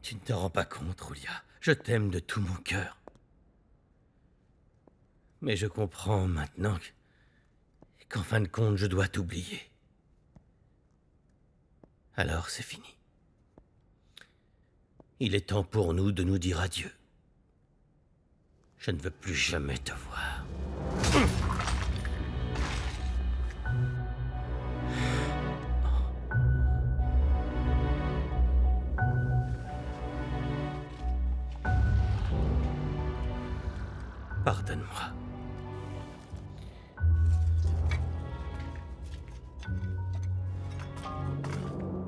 Tu ne te rends pas compte, Roulia. Je t'aime de tout mon cœur. Mais je comprends maintenant qu'en fin de compte, je dois t'oublier. Alors c'est fini. Il est temps pour nous de nous dire adieu. Je ne veux plus jamais te voir. Pardonne-moi.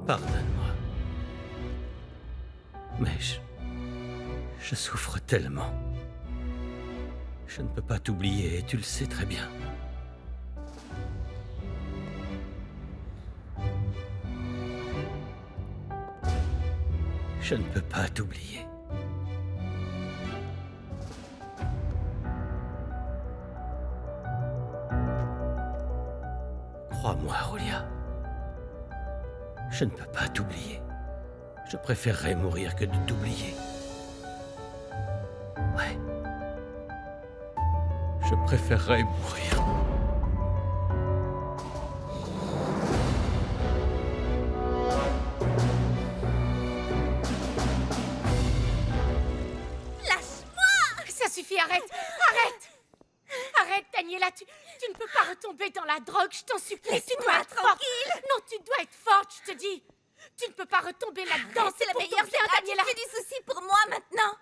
Pardonne-moi. Mais je souffre tellement. Je ne peux pas t'oublier et tu le sais très bien. Je ne peux pas t'oublier. Crois-moi, Roulia. Je ne peux pas t'oublier. Je préférerais mourir que de t'oublier. Ouais. Je préférerais mourir. Lâche-moi! Ça suffit, arrête! Arrête! Arrête, Daniela, tu ne peux pas retomber dans la drogue, je t'en supplie. Tu dois être forte. Non, tu dois être forte, je te dis. Tu ne peux pas retomber là-dedans. C'est la meilleure bien, Daniela. Tu fais du souci pour moi maintenant.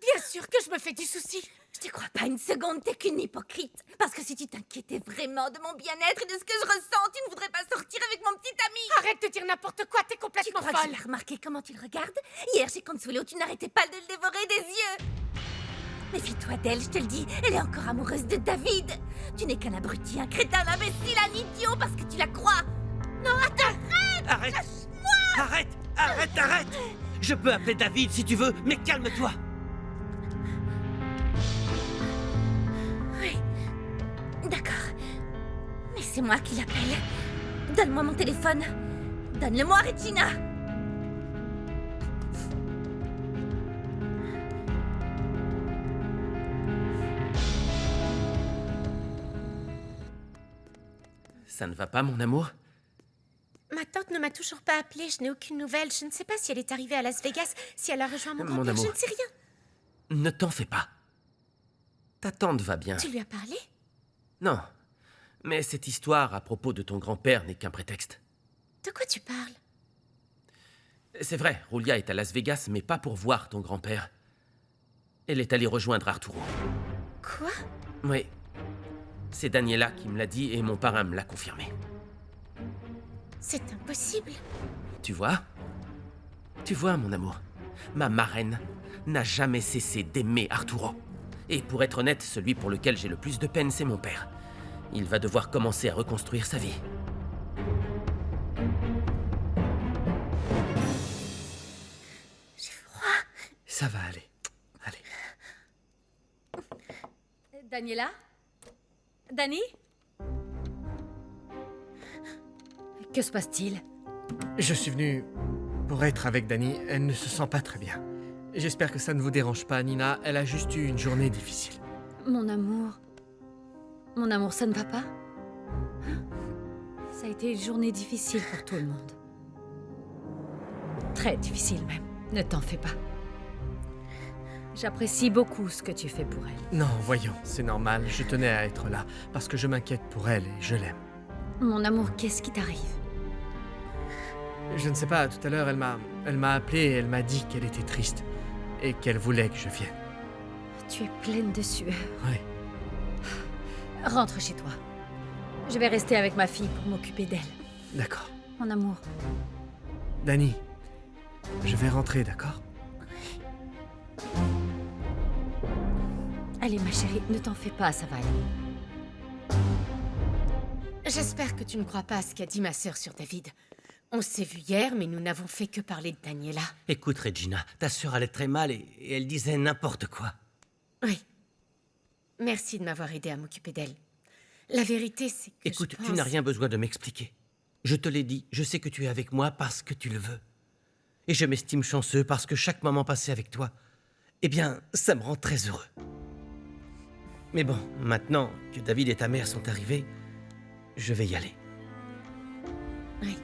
Bien sûr que je me fais du souci. Je te crois pas une seconde, t'es qu'une hypocrite. Parce que si tu t'inquiétais vraiment de mon bien-être et de ce que je ressens, tu ne voudrais pas sortir avec mon petit ami. Arrête de dire n'importe quoi, t'es complètement folle. Tu as remarqué comment tu le regardes? Hier, chez Consuelo, tu n'arrêtais pas de le dévorer des yeux. Méfie-toi d'elle, je te le dis, elle est encore amoureuse de David. Tu n'es qu'un abruti, un crétin, un imbécile, un idiot parce que tu la crois. Non, attends, arrête. Lâche-moi. Arrête. Je peux appeler David si tu veux, mais calme-toi. Oui, d'accord. Mais c'est moi qui l'appelle. Donne-moi mon téléphone. Donne-le-moi, Regina. Ça ne va pas, mon amour? Ma tante ne m'a toujours pas appelée, je n'ai aucune nouvelle. Je ne sais pas si elle est arrivée à Las Vegas, si elle a rejoint mon grand-père, amour, je ne sais rien. Ne t'en fais pas. Ta tante va bien. Tu lui as parlé? Non, mais cette histoire à propos de ton grand-père n'est qu'un prétexte. De quoi tu parles? C'est vrai, Roulia est à Las Vegas, mais pas pour voir ton grand-père. Elle est allée rejoindre Arturo. Quoi? Oui. C'est Daniela qui me l'a dit et mon parrain me l'a confirmé. C'est impossible. Tu vois, mon amour, ma marraine n'a jamais cessé d'aimer Arturo. Et pour être honnête, celui pour lequel j'ai le plus de peine, c'est mon père. Il va devoir commencer à reconstruire sa vie. J'ai froid. Ça va aller. Allez. Daniela? Dani? Que se passe-t-il? Je suis venu pour être avec Dani. Elle ne se sent pas très bien. J'espère que ça ne vous dérange pas, Nina. Elle a juste eu une journée difficile. Mon amour... Mon amour, ça ne va pas? Hein? Ça a été une journée difficile pour tout le monde. Très difficile même. Ne t'en fais pas. J'apprécie beaucoup ce que tu fais pour elle. Non, voyons, c'est normal. Je tenais à être là parce que je m'inquiète pour elle et je l'aime. Mon amour, qu'est-ce qui t'arrive? Je ne sais pas, tout à l'heure, elle m'a appelé et elle m'a dit qu'elle était triste et qu'elle voulait que je vienne. Tu es pleine de sueur. Oui. Rentre chez toi. Je vais rester avec ma fille pour m'occuper d'elle. D'accord. Mon amour. Dani, je vais rentrer, d'accord? Allez, ma chérie, ne t'en fais pas, ça va aller. J'espère que tu ne crois pas à ce qu'a dit ma sœur sur David. On s'est vu hier, mais nous n'avons fait que parler de Daniela. Écoute, Regina, ta sœur allait très mal et elle disait n'importe quoi. Oui. Merci de m'avoir aidé à m'occuper d'elle. La vérité, c'est que Écoute, je pense... tu n'as rien besoin de m'expliquer. Je te l'ai dit, je sais que tu es avec moi parce que tu le veux. Et je m'estime chanceux parce que chaque moment passé avec toi, eh bien, ça me rend très heureux. Mais bon, maintenant que David et ta mère sont arrivés, je vais y aller. Oui.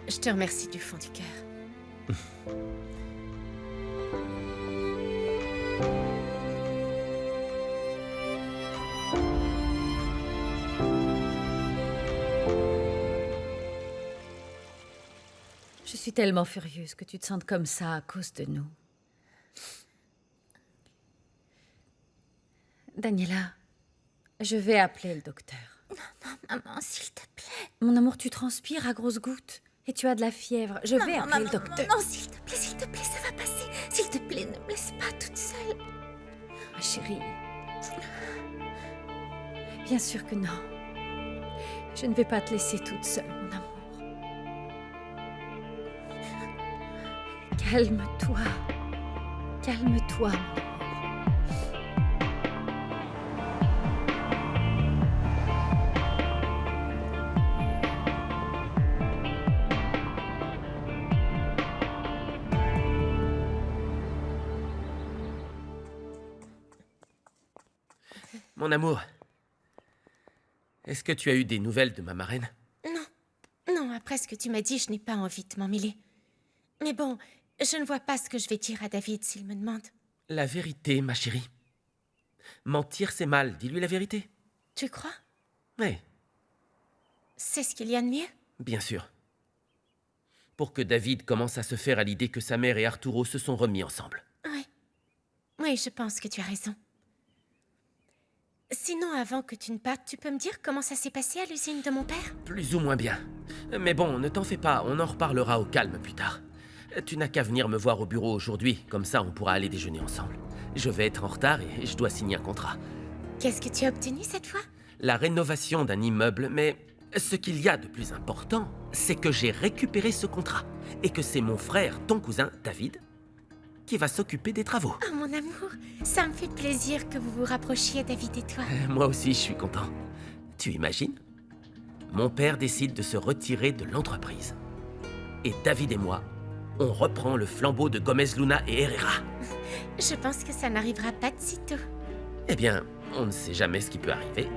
Je te remercie du fond du cœur. Je suis tellement furieuse que tu te sentes comme ça à cause de nous. Daniela, je vais appeler le docteur. Maman, s'il te plaît. Mon amour, tu transpires à grosses gouttes et tu as de la fièvre. Je vais appeler le docteur. Non, s'il te plaît, ça va passer. S'il te plaît, ne me laisse pas toute seule. Ma chérie. Bien sûr que non. Je ne vais pas te laisser toute seule, mon amour. Calme-toi. Calme-toi, mon amour. Mon amour, est-ce que tu as eu des nouvelles de ma marraine? Non, après ce que tu m'as dit, je n'ai pas envie de m'en mêler. Mais bon, je ne vois pas ce que je vais dire à David s'il me demande. La vérité, ma chérie. Mentir, c'est mal. Dis-lui la vérité. Tu crois? Oui, C'est ce qu'il y a de mieux? bien sûr. Pour que David commence à se faire à l'idée que sa mère et Arturo se sont remis ensemble. Oui. Oui, je pense que tu as raison. Sinon, avant que tu ne partes, tu peux me dire comment ça s'est passé à l'usine de mon père? Plus ou moins bien. Mais bon, ne t'en fais pas, on en reparlera au calme plus tard. Tu n'as qu'à venir me voir au bureau aujourd'hui, comme ça on pourra aller déjeuner ensemble. Je vais être en retard et je dois signer un contrat. Qu'est-ce que tu as obtenu cette fois? La rénovation d'un immeuble, mais ce qu'il y a de plus important, c'est que j'ai récupéré ce contrat. Et que c'est mon frère, ton cousin, David, qui va s'occuper des travaux. Oh, mon amour, ça me fait plaisir que vous vous rapprochiez, David et toi. Moi aussi, je suis content. Tu imagines? Mon père décide de se retirer de l'entreprise. Et David et moi, on reprend le flambeau de Gomez Luna et Herrera. Je pense que ça n'arrivera pas de sitôt. Eh bien, on ne sait jamais ce qui peut arriver.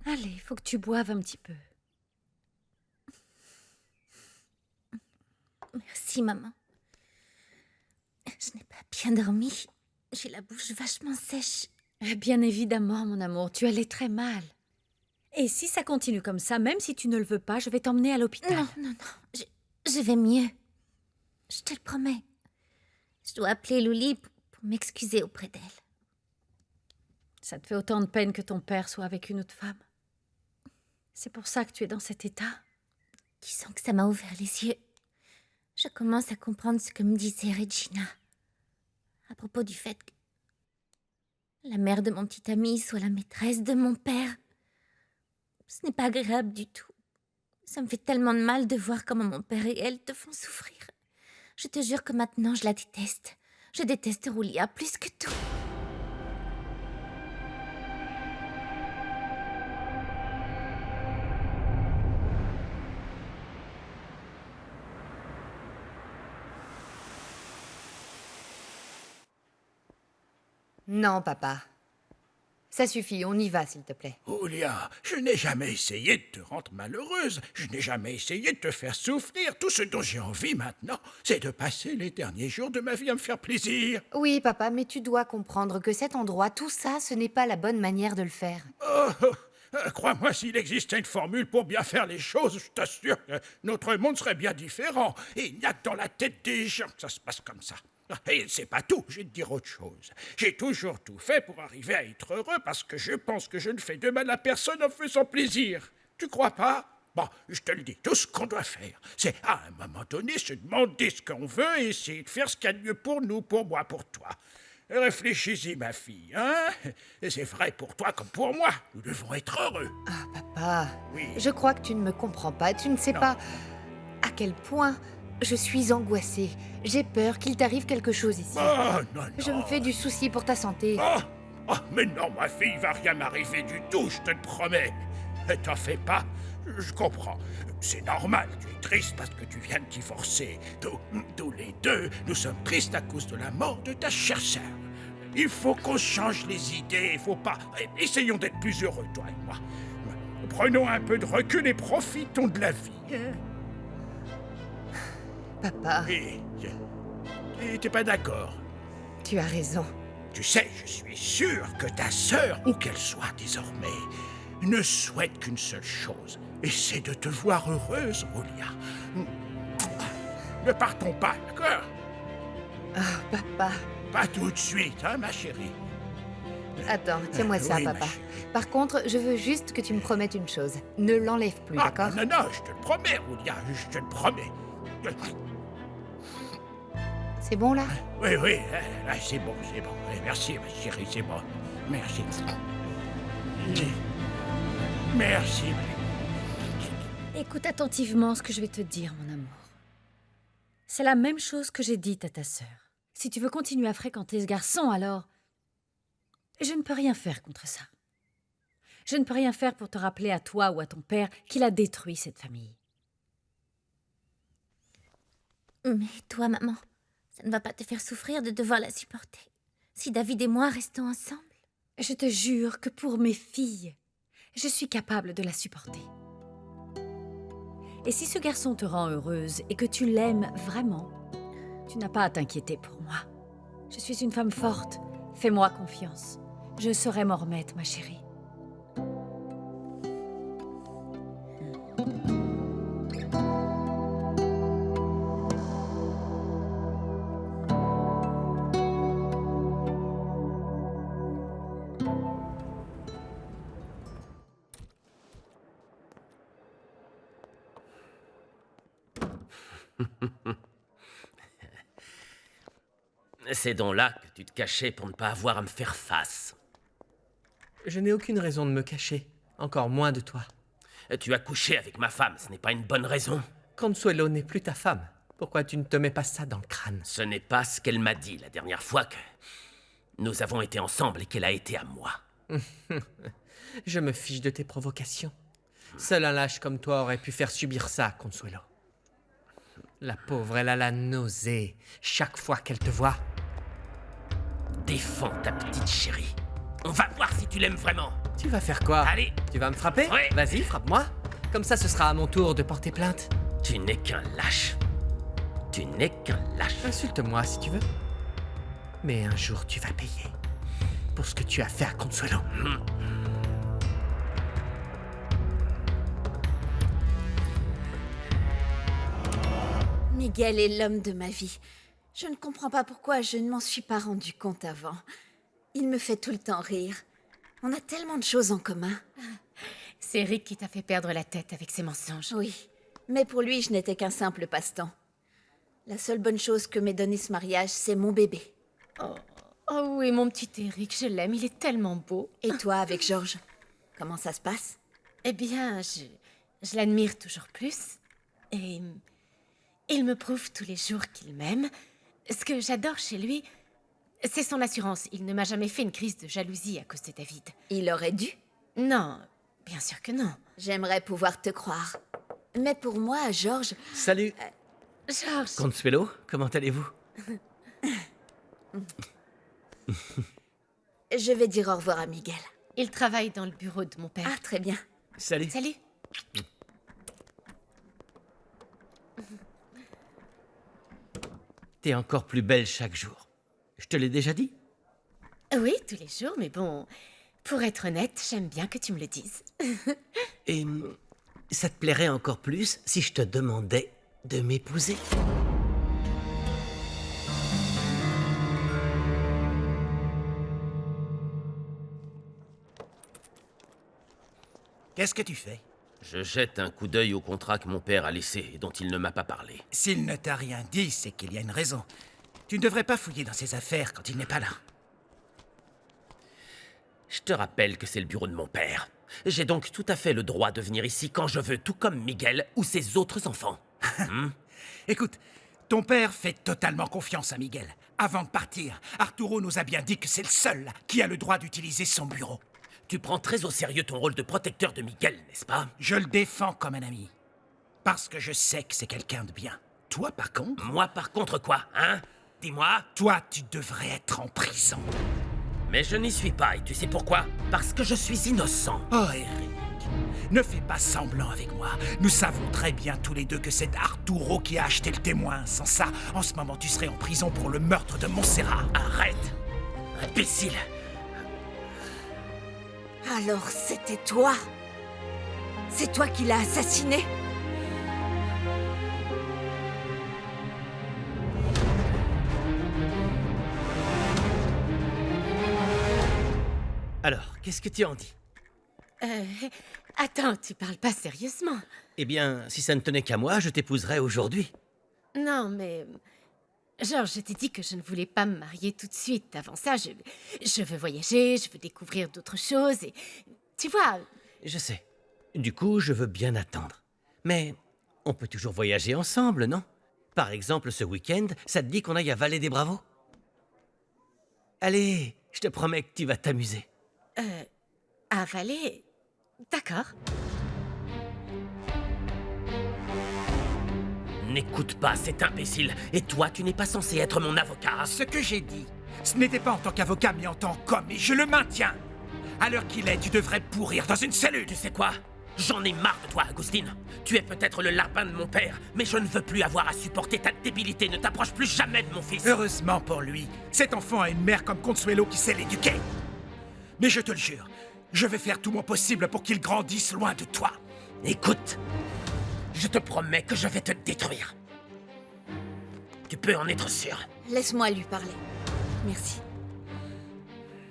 Allez, il faut que tu boives un petit peu. Merci, maman. Je n'ai pas bien dormi. J'ai la bouche vachement sèche. Bien évidemment, mon amour, tu allais très mal. Et si ça continue comme ça, même si tu ne le veux pas, je vais t'emmener à l'hôpital. Non. Je vais mieux. Je te le promets. Je dois appeler Luli pour m'excuser auprès d'elle. Ça te fait autant de peine que ton père soit avec une autre femme. C'est pour ça que tu es dans cet état. Disons que ça m'a ouvert les yeux. Je commence à comprendre ce que me disait Regina. À propos du fait que la mère de mon petit ami soit la maîtresse de mon père. Ce n'est pas agréable du tout. Ça me fait tellement de mal de voir comment mon père et elle te font souffrir. Je te jure que maintenant je la déteste. Je déteste Roulia plus que tout. Non, papa. Ça suffit, on y va, s'il te plaît. Julia, je n'ai jamais essayé de te rendre malheureuse. Je n'ai jamais essayé de te faire souffrir. Tout ce dont j'ai envie maintenant, c'est de passer les derniers jours de ma vie à me faire plaisir. Oui, papa, mais tu dois comprendre que cet endroit, tout ça, ce n'est pas la bonne manière de le faire. Crois-moi, s'il existait une formule pour bien faire les choses, je t'assure que notre monde serait bien différent. Et il n'y a que dans la tête des gens que ça se passe comme ça. Et c'est pas tout, je vais te dire autre chose. J'ai toujours tout fait pour arriver à être heureux parce que je pense que je ne fais de mal à personne en faisant plaisir. Tu crois pas? Bon, je te le dis, tout ce qu'on doit faire, c'est à un moment donné se demander ce qu'on veut et essayer de faire ce qu'il y a de mieux pour nous, pour moi, pour toi. Réfléchis-y, ma fille, hein? Et c'est vrai pour toi comme pour moi. Nous devons être heureux. Ah, papa, Oui. je crois que tu ne me comprends pas. Tu ne sais Non. pas à quel point je suis angoissée. J'ai peur qu'il t'arrive quelque chose ici. Oh, non, non. Je me fais du souci pour ta santé. Oh, mais non, ma fille, il va rien m'arriver du tout, je te le promets. T'en fais pas, je comprends. C'est normal, tu es triste parce que tu viens de divorcer. Tous les deux, nous sommes tristes à cause de la mort de ta chère sœur. Il faut qu'on change les idées, il faut pas... Essayons d'être plus heureux, toi et moi. Prenons un peu de recul et profitons de la vie. Papa, Et t'es pas d'accord? tu as raison. Tu sais, je suis sûr que ta sœur, où qu'elle soit désormais, ne souhaite qu'une seule chose, et c'est de te voir heureuse, Julia. Ne partons pas, d'accord? Ah, papa. Pas tout de suite, hein, ma chérie? Attends, tiens-moi ça, Oui, ma papa. chérie. Par contre, je veux juste que tu me promettes une chose. Ne l'enlève plus, Ah, d'accord? non, non, je te le promets, Julia, je te le promets. C'est bon, là? Oui, oui, c'est bon, c'est bon. Merci, ma chérie, c'est bon. Merci. Merci. Écoute attentivement ce que je vais te dire, mon amour. C'est la même chose que j'ai dite à ta sœur. Si tu veux continuer à fréquenter ce garçon, alors... Je ne peux rien faire contre ça. Je ne peux rien faire pour te rappeler à toi ou à ton père qu'il a détruit cette famille. Mais toi, maman, ça ne va pas te faire souffrir de devoir la supporter. Si David et moi restons ensemble. Je te jure que pour mes filles, je suis capable de la supporter. Et si ce garçon te rend heureuse et que tu l'aimes vraiment, tu n'as pas à t'inquiéter pour moi. Je suis une femme forte. Fais-moi confiance. Je saurai m'en remettre, ma chérie. C'est donc là que tu te cachais pour ne pas avoir à me faire face. Je n'ai aucune raison de me cacher, encore moins de toi. Tu as couché avec ma femme, ce n'est pas une bonne raison. Consuelo n'est plus ta femme. Pourquoi tu ne te mets pas ça dans le crâne? Ce n'est pas ce qu'elle m'a dit la dernière fois que nous avons été ensemble et qu'elle a été à moi. Je me fiche de tes provocations. Seul un lâche comme toi aurait pu faire subir ça à Consuelo. La pauvre, elle a la nausée chaque fois qu'elle te voit. Défends ta petite chérie. On va voir si tu l'aimes vraiment. Tu vas faire quoi? Allez. Tu vas me frapper? Ouais. Vas-y, frappe-moi. Comme ça, ce sera à mon tour de porter plainte. Tu n'es qu'un lâche. Tu n'es qu'un lâche. Insulte-moi si tu veux. Mais un jour, tu vas payer pour ce que tu as fait à Consuelo. Miguel est l'homme de ma vie. Je ne comprends pas pourquoi je ne m'en suis pas rendu compte avant. Il me fait tout le temps rire. On a tellement de choses en commun. C'est Eric qui t'a fait perdre la tête avec ses mensonges. Oui, mais pour lui, je n'étais qu'un simple passe-temps. La seule bonne chose que m'ait donné ce mariage, c'est mon bébé. Oh oui, mon petit Eric, je l'aime, il est tellement beau. Et toi, avec Georges, comment ça se passe? Eh bien, je l'admire toujours plus. Et il me prouve tous les jours qu'il m'aime. Ce que j'adore chez lui, c'est son assurance. Il ne m'a jamais fait une crise de jalousie à cause de David. Il aurait dû. Non, bien sûr que non. J'aimerais pouvoir te croire. Mais pour moi, Georges... Salut, Georges, Consuelo, comment allez-vous? Je vais dire au revoir à Miguel. il travaille dans le bureau de mon père. Ah, très bien. Salut. Salut. T'es encore plus belle chaque jour. Je te l'ai déjà dit? Oui, tous les jours, mais bon, pour être honnête, j'aime bien que tu me le dises. Et ça te plairait encore plus si je te demandais de m'épouser? Qu'est-ce que tu fais? Je jette un coup d'œil au contrat que mon père a laissé et dont il ne m'a pas parlé. S'il ne t'a rien dit, c'est qu'il y a une raison. Tu ne devrais pas fouiller dans ses affaires quand il n'est pas là. Je te rappelle que c'est le bureau de mon père. J'ai donc tout à fait le droit de venir ici quand je veux, tout comme Miguel ou ses autres enfants. Écoute, ton père fait totalement confiance à Miguel. Avant de partir, Arturo nous a bien dit que c'est le seul qui a le droit d'utiliser son bureau. Tu prends très au sérieux ton rôle de protecteur de Miguel, n'est-ce pas? Je le défends comme un ami. Parce que je sais que c'est quelqu'un de bien. Toi, par contre... Moi, par contre, quoi, hein? Dis-moi. Toi, tu devrais être en prison. Mais je n'y suis pas, et tu sais pourquoi? Parce que je suis innocent. Oh, Eric, ne fais pas semblant avec moi. Nous savons très bien tous les deux que c'est Arturo qui a acheté le témoin. Sans ça, en ce moment, tu serais en prison pour le meurtre de Montserrat. Arrête! Imbécile! Alors, c'était toi? C'est toi qui l'as assassiné? Alors, qu'est-ce que tu en dis? Attends, tu parles pas sérieusement? Eh bien, si ça ne tenait qu'à moi, je t'épouserais aujourd'hui. Non, mais... Georges, je t'ai dit que je ne voulais pas me marier tout de suite. Avant ça, je veux voyager, je veux découvrir d'autres choses et... Tu vois... Je sais. Du coup, je veux bien attendre. Mais on peut toujours voyager ensemble, non? Par exemple, ce week-end, ça te dit qu'on aille à Vallée des Bravos? Allez, je te promets que tu vas t'amuser. Avaler... D'accord. N'écoute pas cet imbécile. Et toi, tu n'es pas censé être mon avocat. Ce que j'ai dit, ce n'était pas en tant qu'avocat, mais en tant qu'homme, et je le maintiens. À l'heure qu'il est, tu devrais pourrir dans une cellule. Tu sais quoi? J'en ai marre de toi, Agustine. Tu es peut-être le larbin de mon père, mais je ne veux plus avoir à supporter ta débilité. Ne t'approche plus jamais de mon fils. Heureusement pour lui, cet enfant a une mère comme Consuelo qui sait l'éduquer. Mais je te le jure, je vais faire tout mon possible pour qu'il grandisse loin de toi. Écoute, je te promets que je vais te détruire. Tu peux en être sûr. Laisse-moi lui parler. Merci.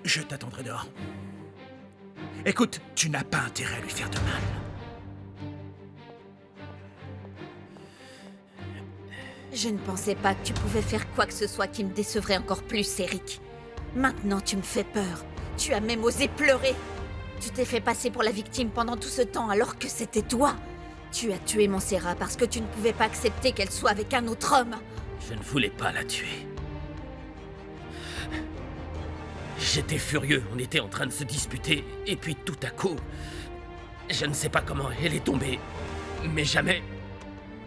Je t'attendrai dehors. Écoute, tu n'as pas intérêt à lui faire de mal. Je ne pensais pas que tu pouvais faire quoi que ce soit qui me décevrait encore plus, Eric. Maintenant, tu me fais peur. Tu as même osé pleurer. Tu t'es fait passer pour la victime pendant tout ce temps alors que c'était toi. Tu as tué Montserrat parce que tu ne pouvais pas accepter qu'elle soit avec un autre homme. Je ne voulais pas la tuer. J'étais furieux, on était en train de se disputer, et puis tout à coup, je ne sais pas comment elle est tombée, mais jamais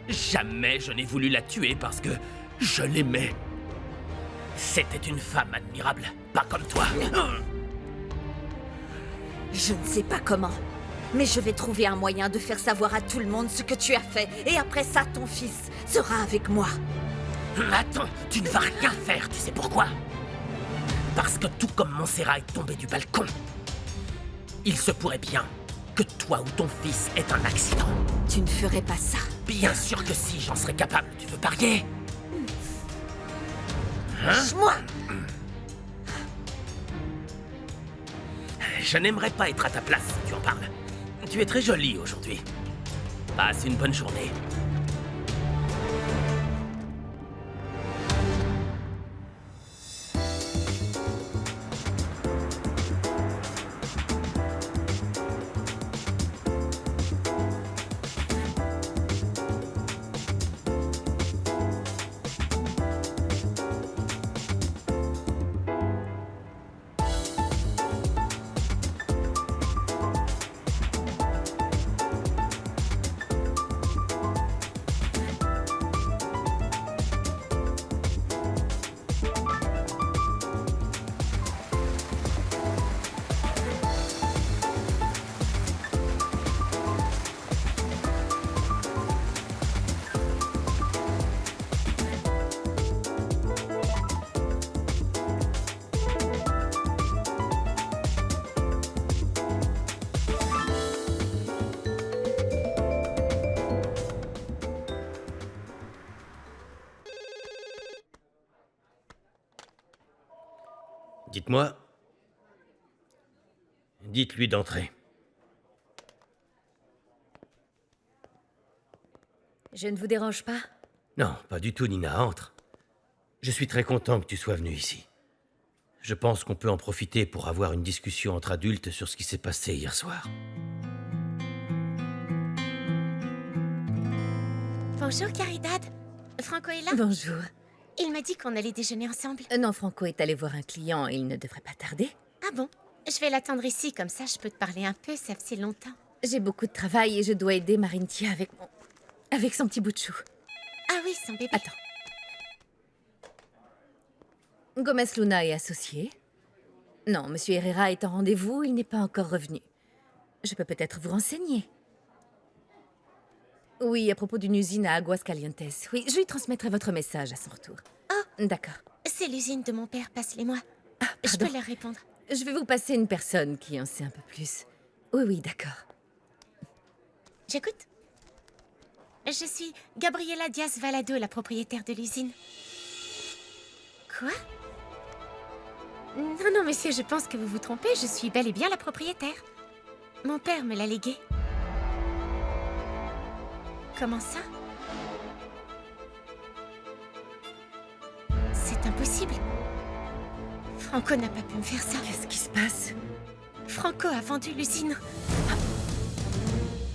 je n'ai voulu la tuer parce que je l'aimais. C'était une femme admirable, pas comme toi. Je ne sais pas comment, mais je vais trouver un moyen de faire savoir à tout le monde ce que tu as fait, et après ça, ton fils sera avec moi. Attends, tu ne vas rien faire, tu sais pourquoi? Parce que tout comme Montserrat est tombé du balcon, il se pourrait bien que toi ou ton fils ait un accident. Tu ne ferais pas ça. Bien sûr que si, j'en serais capable. Tu veux parier? Lâche-moi! Je n'aimerais pas être à ta place si tu en parles. Tu es très jolie aujourd'hui. Passe une bonne journée. Dites-moi. Dites-lui d'entrer. Je ne vous dérange pas? Non, pas du tout, Nina, entre. Je suis très content que tu sois venue ici. Je pense qu'on peut en profiter pour avoir une discussion entre adultes sur ce qui s'est passé hier soir. Bonjour, Caridad. Franco est là? Bonjour. Il m'a dit qu'on allait déjeuner ensemble. Non, Franco est allé voir un client, il ne devrait pas tarder. Ah bon? Je vais l'attendre ici, comme ça je peux te parler un peu, ça fait longtemps. J'ai beaucoup de travail et je dois aider Marintia avec son petit bout de chou. Ah oui, son bébé. Attends. Gomez Luna est associé? Non, Monsieur Herrera est en rendez-vous, il n'est pas encore revenu. Je peux peut-être vous renseigner. Oui, à propos d'une usine à Aguascalientes. Oui, je lui transmettrai votre message à son retour. Oh, d'accord. C'est l'usine de mon père, passe-les-moi. Ah, Je pardon. peux leur répondre. Je vais vous passer une personne qui en sait un peu plus. Oui, oui, d'accord. J'écoute. Je suis Gabriela Diaz-Valado, la propriétaire de l'usine. Quoi? Non, non, monsieur, je pense que vous vous trompez. Je suis bel et bien la propriétaire. Mon père me l'a légué. Comment ça? C'est impossible. Franco n'a pas pu me faire ça. Qu'est-ce qui se passe? Franco a vendu l'usine.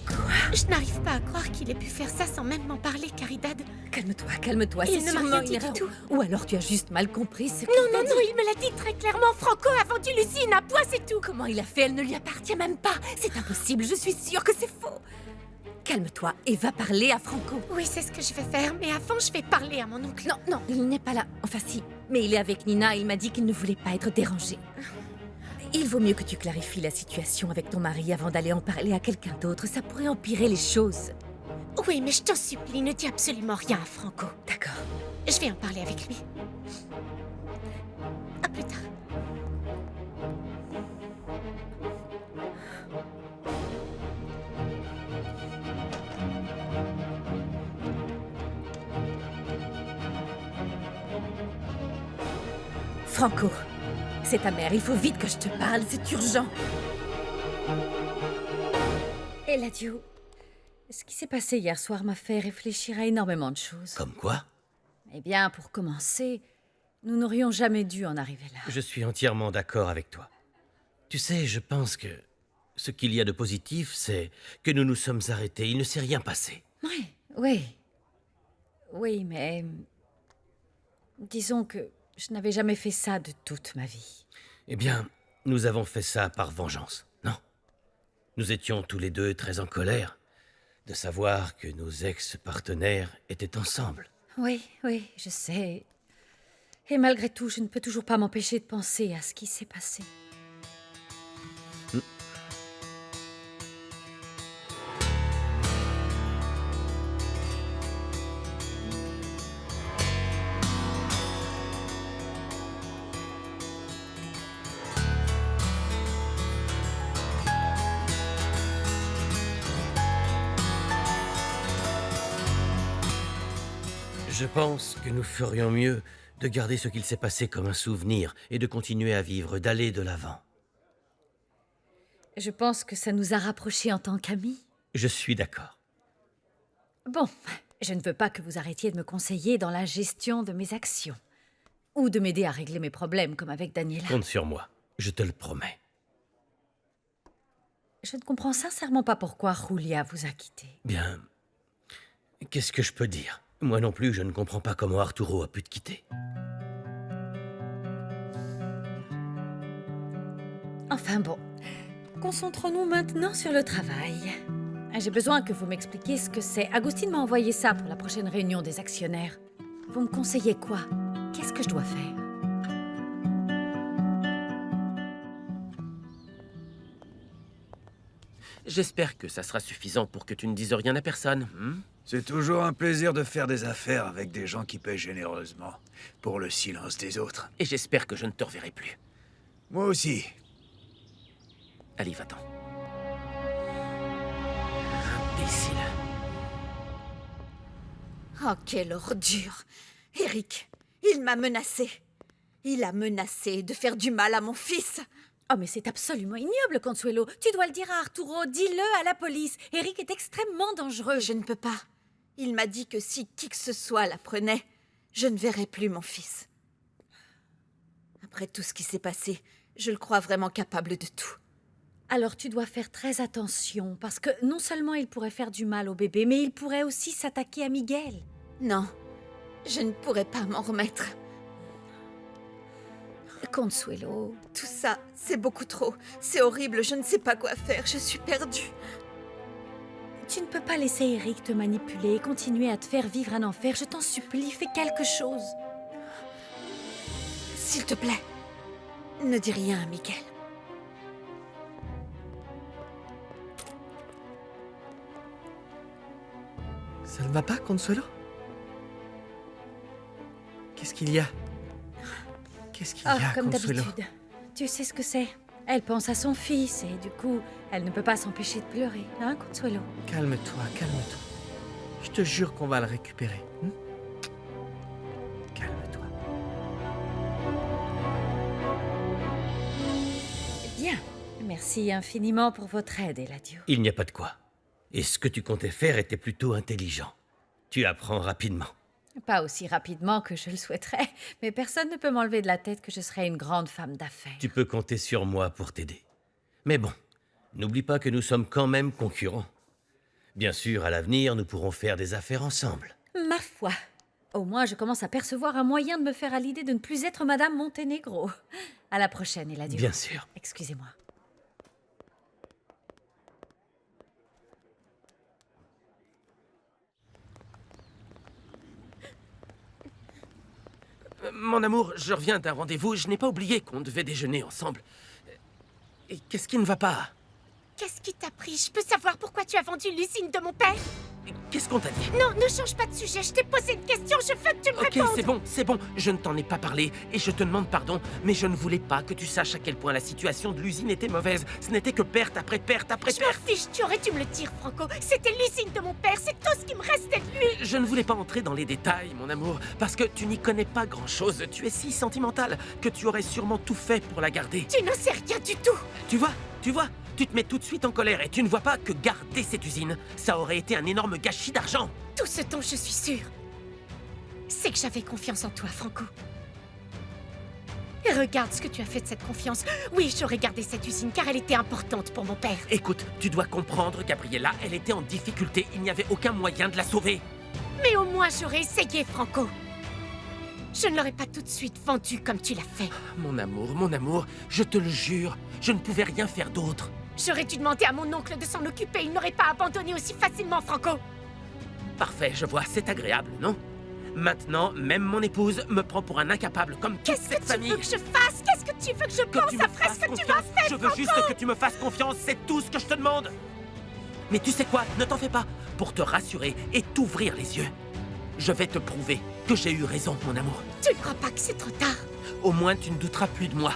Quoi? Je n'arrive pas à croire qu'il ait pu faire ça sans même m'en parler, Caridad. Calme-toi, calme-toi, Il c'est ne m'a sûrement rien une dit du erreur. tout. Ou alors tu as juste mal compris ce qu'il Non, t'a non, dit. non, il me l'a dit très clairement. Franco a vendu l'usine, à point, c'est tout. Comment il a fait? Elle ne lui appartient même pas. C'est impossible, je suis sûre que c'est faux. Calme-toi et va parler à Franco. Oui, c'est ce que je vais faire, mais avant, je vais parler à mon oncle. Non, non, il n'est pas là. Enfin si, mais il est avec Nina et il m'a dit qu'il ne voulait pas être dérangé. Il vaut mieux que tu clarifies la situation avec ton mari avant d'aller en parler à quelqu'un d'autre. Ça pourrait empirer les choses. Oui, mais je t'en supplie, ne dis absolument rien à Franco. D'accord. Je vais en parler avec lui. À plus tard. Franco, c'est ta mère. Il faut vite que je te parle. C'est urgent. Eladio, ce qui s'est passé hier soir m'a fait réfléchir à énormément de choses. Comme quoi? Eh bien, pour commencer, nous n'aurions jamais dû en arriver là. Je suis entièrement d'accord avec toi. Tu sais, je pense que ce qu'il y a de positif, c'est que nous nous sommes arrêtés. Il ne s'est rien passé. Oui, oui. Oui, mais... disons que je n'avais jamais fait ça de toute ma vie. Eh bien, nous avons fait ça par vengeance, non? Nous étions tous les deux très en colère de savoir que nos ex-partenaires étaient ensemble. Oui, oui, je sais. Et malgré tout, je ne peux toujours pas m'empêcher de penser à ce qui s'est passé. Je pense que nous ferions mieux de garder ce qu'il s'est passé comme un souvenir et de continuer à vivre, d'aller de l'avant. Je pense que ça nous a rapprochés en tant qu'amis. Je suis d'accord. Bon, je ne veux pas que vous arrêtiez de me conseiller dans la gestion de mes actions. Ou de m'aider à régler mes problèmes, comme avec Daniela. Compte sur moi, je te le promets. Je ne comprends sincèrement pas pourquoi Julia vous a quitté. Bien, qu'est-ce que je peux dire? Moi non plus, je ne comprends pas comment Arturo a pu te quitter. Enfin bon, concentrons-nous maintenant sur le travail. J'ai besoin que vous m'expliquiez ce que c'est. Agustine m'a envoyé ça pour la prochaine réunion des actionnaires. Vous me conseillez quoi? Qu'est-ce que je dois faire? J'espère que ça sera suffisant pour que tu ne dises rien à personne. C'est toujours un plaisir de faire des affaires avec des gens qui paient généreusement pour le silence des autres. Et j'espère que je ne te reverrai plus. Moi aussi. Allez, va-t'en. Imbécile. Oh, quelle ordure! Eric, il m'a menacé. Il a menacé de faire du mal à mon fils. Oh, mais c'est absolument ignoble, Consuelo. Tu dois le dire à Arturo, dis-le à la police. Eric est extrêmement dangereux. Je ne peux pas. Il m'a dit que si qui que ce soit l'apprenait, je ne verrais plus mon fils. Après tout ce qui s'est passé, je le crois vraiment capable de tout. Alors tu dois faire très attention, parce que non seulement il pourrait faire du mal au bébé, mais il pourrait aussi s'attaquer à Miguel. Non, je ne pourrais pas m'en remettre. Consuelo, tout ça, c'est beaucoup trop. C'est horrible, je ne sais pas quoi faire, je suis perdue. tu ne peux pas laisser Eric te manipuler et continuer à te faire vivre un enfer. Je t'en supplie, fais quelque chose. S'il te plaît, ne dis rien à Miguel. Ça ne va pas, Consuelo? Qu'est-ce qu'il y a? Qu'est-ce qu'il y a, Comme Consuelo? d'habitude. Tu sais ce que c'est. Elle pense à son fils et du coup, elle ne peut pas s'empêcher de pleurer. Hein, Consuelo? Calme-toi, calme-toi. Je te jure qu'on va le récupérer. Calme-toi. Bien. Merci infiniment pour votre aide, Eladio. Il n'y a pas de quoi. Et ce que tu comptais faire était plutôt intelligent. Tu apprends rapidement. Pas aussi rapidement que je le souhaiterais, mais personne ne peut m'enlever de la tête que je serai une grande femme d'affaires. Tu peux compter sur moi pour t'aider. Mais bon, n'oublie pas que nous sommes quand même concurrents. Bien sûr, à l'avenir, nous pourrons faire des affaires ensemble. Ma foi. Au moins, je commence à percevoir un moyen de me faire à l'idée de ne plus être Madame Montenegro. À la prochaine, Eladio. Bien sûr. Excusez-moi. Mon amour, je reviens d'un rendez-vous. Je n'ai pas oublié qu'on devait déjeuner ensemble. Et qu'est-ce qui ne va pas? Qu'est-ce qui t'a pris? Je peux savoir pourquoi tu as vendu l'usine de mon père? Qu'est-ce qu'on t'a dit? Non, ne change pas de sujet. Je t'ai posé une question. Je veux que tu me répondes. Ok, c'est bon. Je ne t'en ai pas parlé et je te demande pardon, mais je ne voulais pas que tu saches à quel point la situation de l'usine était mauvaise. Ce n'était que perte après perte après Je m'en perte. fiche. Tu aurais dû me le dire, Franco. C'était l'usine de mon père. C'est tout ce qui me restait de lui. Je ne voulais pas entrer dans les détails, mon amour, parce que tu n'y connais pas grand-chose. Tu es si sentimentale que tu aurais sûrement tout fait pour la garder. Tu n'en sais rien du tout. Tu vois, tu te mets tout de suite en colère et tu ne vois pas que garder cette usine, ça aurait été un énorme gâchis d'argent. Tout ce dont je suis sûre, c'est que j'avais confiance en toi, Franco. Et regarde ce que tu as fait de cette confiance. Oui, j'aurais gardé cette usine car elle était importante pour mon père. Écoute, tu dois comprendre, Gabriella, elle était en difficulté. Il n'y avait aucun moyen de la sauver. Mais au moins j'aurais essayé, Franco. Je ne l'aurais pas tout de suite vendue comme tu l'as fait. Mon amour, je te le jure, je ne pouvais rien faire d'autre. J'aurais dû demander à mon oncle de s'en occuper. Il n'aurait pas abandonné aussi facilement, Franco. Parfait, je vois, c'est agréable, non? Maintenant, même mon épouse me prend pour un incapable comme toute cette famille. Qu'est-ce que tu veux que je fasse? Qu'est-ce que tu veux que je pense après ce que tu m'as fait, Je veux juste que tu me fasses confiance, c'est tout ce que je te demande. Mais tu sais quoi? Ne t'en fais pas. Pour te rassurer et t'ouvrir les yeux, je vais te prouver que j'ai eu raison, mon amour. Tu ne crois pas que c'est trop tard? Au moins, tu ne douteras plus de moi.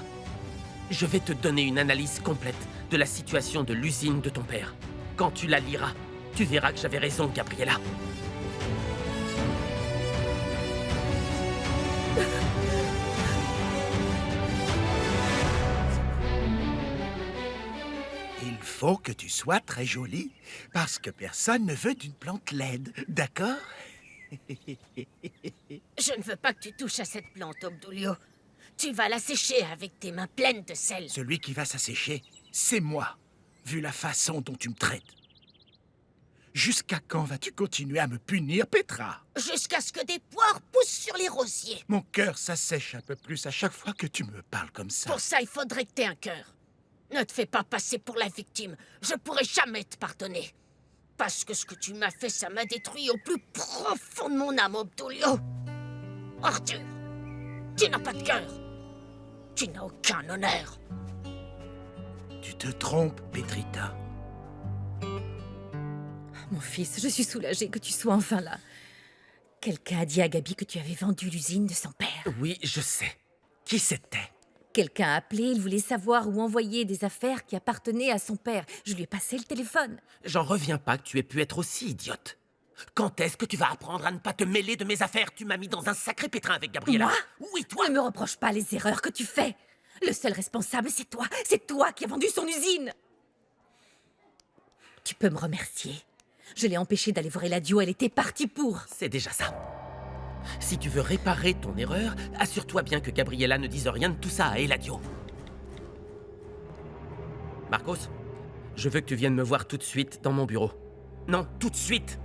Je vais te donner une analyse complète de la situation de l'usine de ton père. Quand tu la liras, tu verras que j'avais raison, Gabriella. Il faut que tu sois très jolie, parce que personne ne veut d'une plante laide, d'accord? Je ne veux pas que tu touches à cette plante, Obdulio. Tu vas la sécher avec tes mains pleines de sel. Celui qui va s'assécher, c'est moi, vu la façon dont tu me traites. Jusqu'à quand vas-tu continuer à me punir, Petra? Jusqu'à ce que des poires poussent sur les rosiers. Mon cœur s'assèche un peu plus à chaque fois que tu me parles comme ça. Pour ça, il faudrait que t'aies un cœur. Ne te fais pas passer pour la victime. Je pourrai jamais te pardonner. Parce que ce que tu m'as fait, ça m'a détruit au plus profond de mon âme, Obdulio. Arthur, tu n'as pas de cœur. Tu n'as aucun honneur. Tu te trompes, Petrita. Mon fils, je suis soulagée que tu sois enfin là. Quelqu'un a dit à Gabi que tu avais vendu l'usine de son père. Oui, je sais. Qui c'était? Quelqu'un a appelé, il voulait savoir où envoyer des affaires qui appartenaient à son père. Je lui ai passé le téléphone. J'en reviens pas que tu aies pu être aussi idiote. Quand est-ce que tu vas apprendre à ne pas te mêler de mes affaires? Tu m'as mis dans un sacré pétrin avec Gabriella. Moi? Oui, toi. Ne me reproche pas les erreurs que tu fais. Le seul responsable, c'est toi. C'est toi qui as vendu son usine. Tu peux me remercier. Je l'ai empêchée d'aller voir Eladio, elle était partie pour. C'est déjà ça. Si tu veux réparer ton erreur, assure-toi bien que Gabriella ne dise rien de tout ça à Eladio. Marcos, je veux que tu viennes me voir tout de suite dans mon bureau. Non, tout de suite.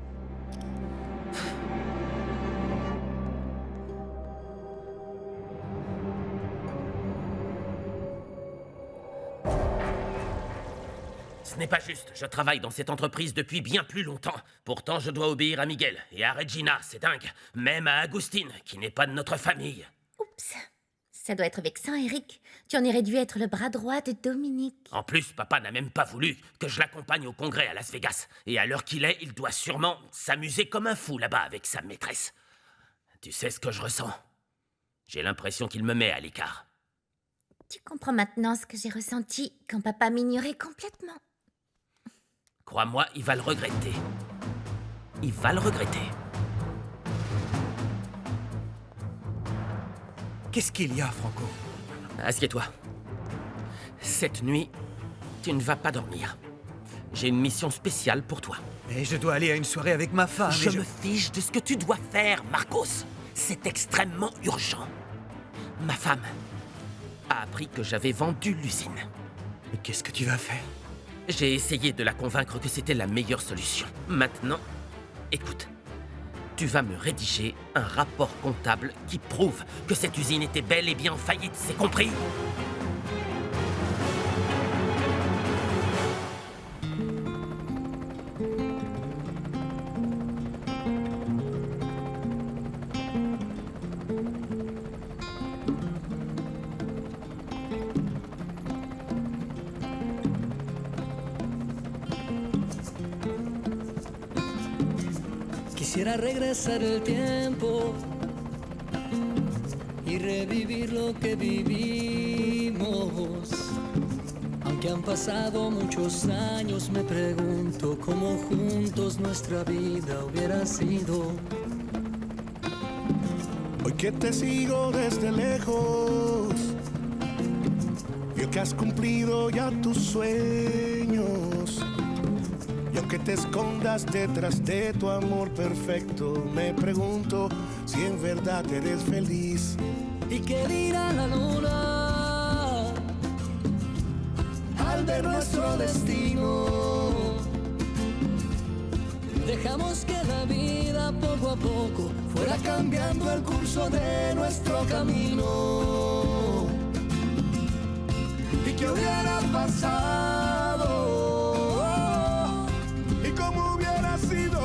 Ce n'est pas juste. Je travaille dans cette entreprise depuis bien plus longtemps. Pourtant, je dois obéir à Miguel et à Regina, c'est dingue. Même à Agustine, qui n'est pas de notre famille. Oups. Ça doit être vexant, Eric. Tu en aurais dû être le bras droit de Dominique. En plus, papa n'a même pas voulu que je l'accompagne au congrès à Las Vegas. Et à l'heure qu'il est, il doit sûrement s'amuser comme un fou là-bas avec sa maîtresse. Tu sais ce que je ressens? J'ai l'impression qu'il me met à l'écart. Tu comprends maintenant ce que j'ai ressenti quand papa m'ignorait complètement. Crois-moi, il va le regretter. Il va le regretter. Qu'est-ce qu'il y a, Franco? Assieds-toi. Cette nuit, tu ne vas pas dormir. J'ai une mission spéciale pour toi. Mais je dois aller à une soirée avec ma femme. Je me fiche de ce que tu dois faire, Marcos. C'est extrêmement urgent. Ma femme a appris que j'avais vendu l'usine. Mais qu'est-ce que tu vas faire? J'ai essayé de la convaincre que c'était la meilleure solution. Maintenant, écoute. Tu vas me rédiger un rapport comptable qui prouve que cette usine était bel et bien en faillite, c'est compris? Quisiera regresar el tiempo y revivir lo que vivimos. Aunque han pasado muchos años, me pregunto cómo juntos nuestra vida hubiera sido. Hoy que te sigo desde lejos, veo que has cumplido ya tus sueños. Y aunque te escondas detrás de tu amor perfecto, me pregunto si en verdad eres feliz. ¿Y qué dirá la luna al ver nuestro destino? Dejamos que la vida poco a poco fuera cambiando el curso de nuestro camino. ¿Y qué hubiera pasado? ¿Cómo hubiera sido?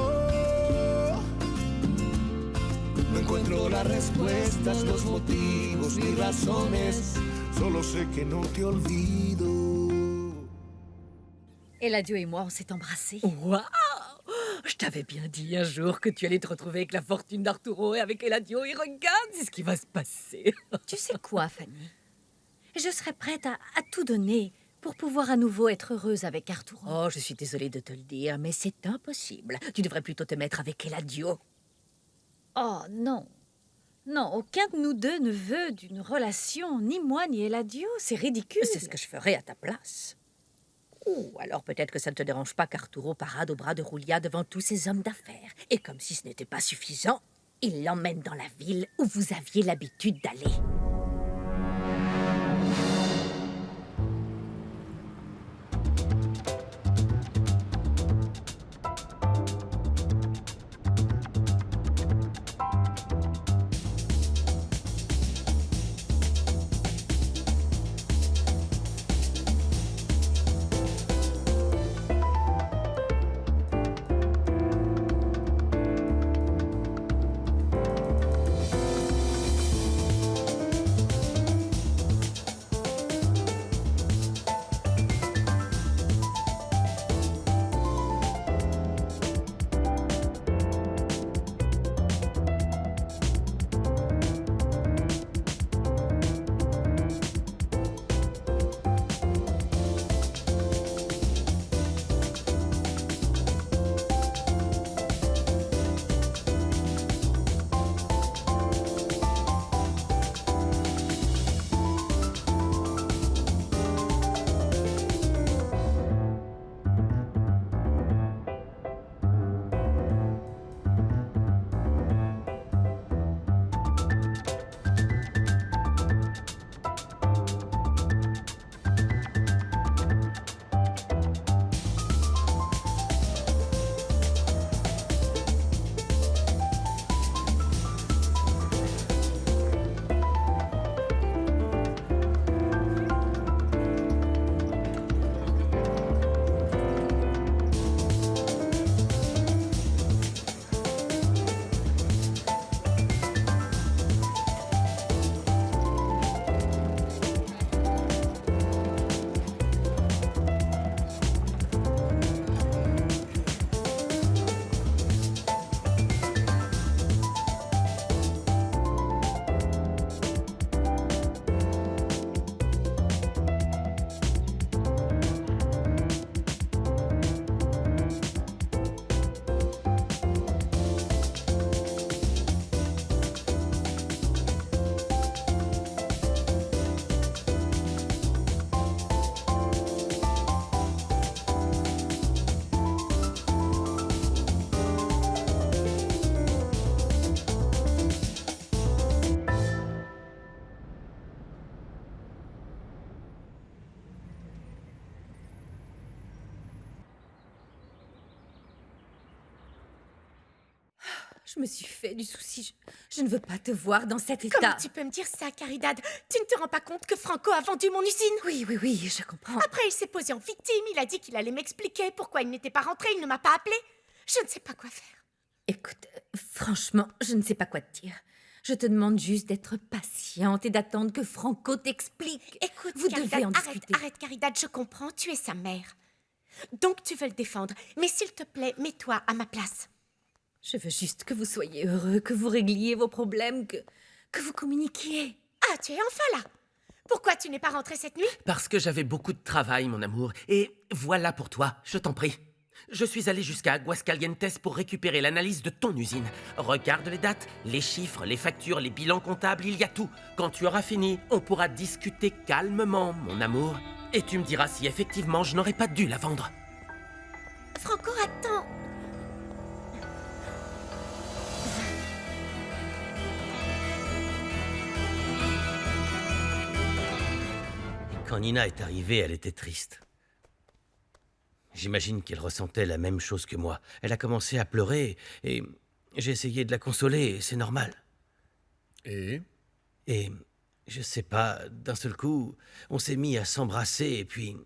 No encuentro las respuestas, los motivos ni razones. Solo sé que no te olvido. Eladio et moi, on s'est embrassés. Waouh! Je t'avais bien dit un jour que tu allais te retrouver avec la fortune d'Arturo et avec Eladio. Et regarde, c'est ce qui va se passer. Tu sais quoi, Fanny? Je serais prête à tout donner pour pouvoir à nouveau être heureuse avec Arturo. Oh, je suis désolée de te le dire, mais c'est impossible. Tu devrais plutôt te mettre avec Eladio. Oh, non. Non, aucun de nous deux ne veut d'une relation, ni moi ni Eladio. C'est ridicule. C'est ce que je ferais à ta place. Ou alors peut-être que ça ne te dérange pas qu'Arturo parade au bras de Julia devant tous ces hommes d'affaires. Et comme si ce n'était pas suffisant, il l'emmène dans la ville où vous aviez l'habitude d'aller. Je me suis fait du souci. Je ne veux pas te voir dans cet état. Comment tu peux me dire ça, Caridad? Tu ne te rends pas compte que Franco a vendu mon usine? Oui, je comprends. Après, il s'est posé en victime. Il a dit qu'il allait m'expliquer pourquoi il n'était pas rentré. Il ne m'a pas appelé. Je ne sais pas quoi faire. Écoute, franchement, je ne sais pas quoi te dire. Je te demande juste d'être patiente et d'attendre que Franco t'explique. Écoute, vous Caridad, devez en discuter. Arrête, Caridad, je comprends. Tu es sa mère. Donc tu veux le défendre. Mais s'il te plaît, mets-toi à ma place. Je veux juste que vous soyez heureux, que vous régliez vos problèmes, que vous communiquiez. Ah, tu es enfin là. Pourquoi tu n'es pas rentré cette nuit? Parce que j'avais beaucoup de travail, mon amour. Et voilà pour toi, je t'en prie. Je suis allé jusqu'à Aguascalientes pour récupérer l'analyse de ton usine. Regarde les dates, les chiffres, les factures, les bilans comptables, il y a tout. Quand tu auras fini, on pourra discuter calmement, mon amour. Et tu me diras si effectivement je n'aurais pas dû la vendre. Franco, attends. Quand Nina est arrivée, elle était triste. J'imagine qu'elle ressentait la même chose que moi. Elle a commencé à pleurer et j'ai essayé de la consoler, et c'est normal. Et, je sais pas, d'un seul coup, on s'est mis à s'embrasser et puis,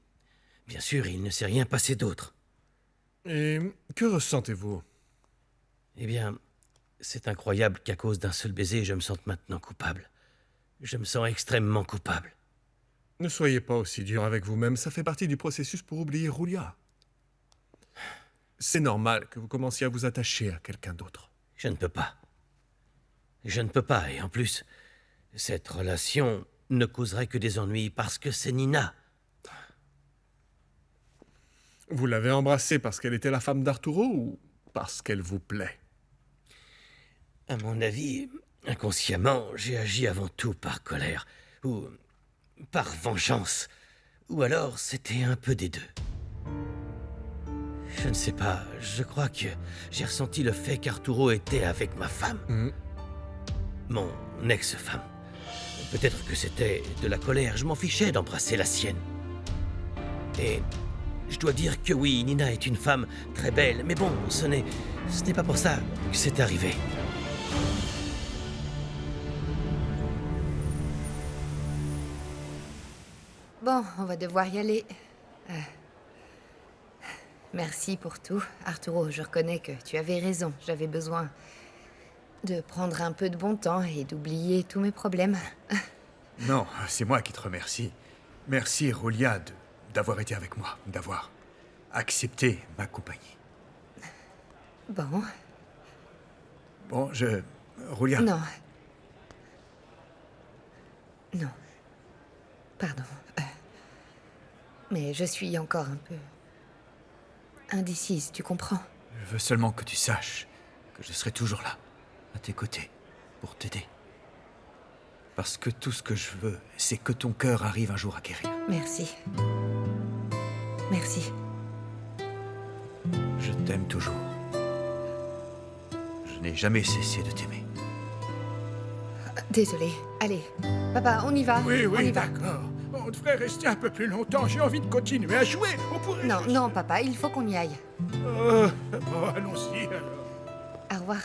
bien sûr, il ne s'est rien passé d'autre. Et que ressentez-vous? Eh bien, c'est incroyable qu'à cause d'un seul baiser, je me sente maintenant coupable. Je me sens extrêmement coupable. Ne soyez pas aussi dur avec vous-même, ça fait partie du processus pour oublier Julia. C'est normal que vous commenciez à vous attacher à quelqu'un d'autre. Je ne peux pas. Je ne peux pas, et en plus, cette relation ne causerait que des ennuis parce que c'est Nina. Vous l'avez embrassée parce qu'elle était la femme d'Arturo ou parce qu'elle vous plaît? À mon avis, inconsciemment, j'ai agi avant tout par colère, ou par vengeance, ou alors c'était un peu des deux. Je ne sais pas, je crois que j'ai ressenti le fait qu'Arturo était avec ma femme. Mon ex-femme. Peut-être que c'était de la colère, je m'en fichais d'embrasser la sienne. Et je dois dire que oui, Nina est une femme très belle, mais bon, ce n'est pas pour ça que c'est arrivé. Bon, on va devoir y aller. Merci pour tout, Arturo. Je reconnais que tu avais raison. J'avais besoin de prendre un peu de bon temps et d'oublier tous mes problèmes. Non, c'est moi qui te remercie. Merci, Rolia, d'avoir été avec moi, d'avoir accepté ma compagnie. Bon. Bon, Rolia... Non. Non. Pardon. Mais je suis encore un peu... indécise, tu comprends? Je veux seulement que tu saches que je serai toujours là, à tes côtés, pour t'aider. Parce que tout ce que je veux, c'est que ton cœur arrive un jour à guérir. Merci. Merci. Je t'aime toujours. Je n'ai jamais cessé de t'aimer. Désolée. Allez, papa, on y va. Oui, on y va. d'accord. On devrait rester un peu plus longtemps. J'ai envie de continuer à jouer. On pourrait... Non, non, papa, il faut qu'on y aille. Bon, allons-y alors. Au revoir.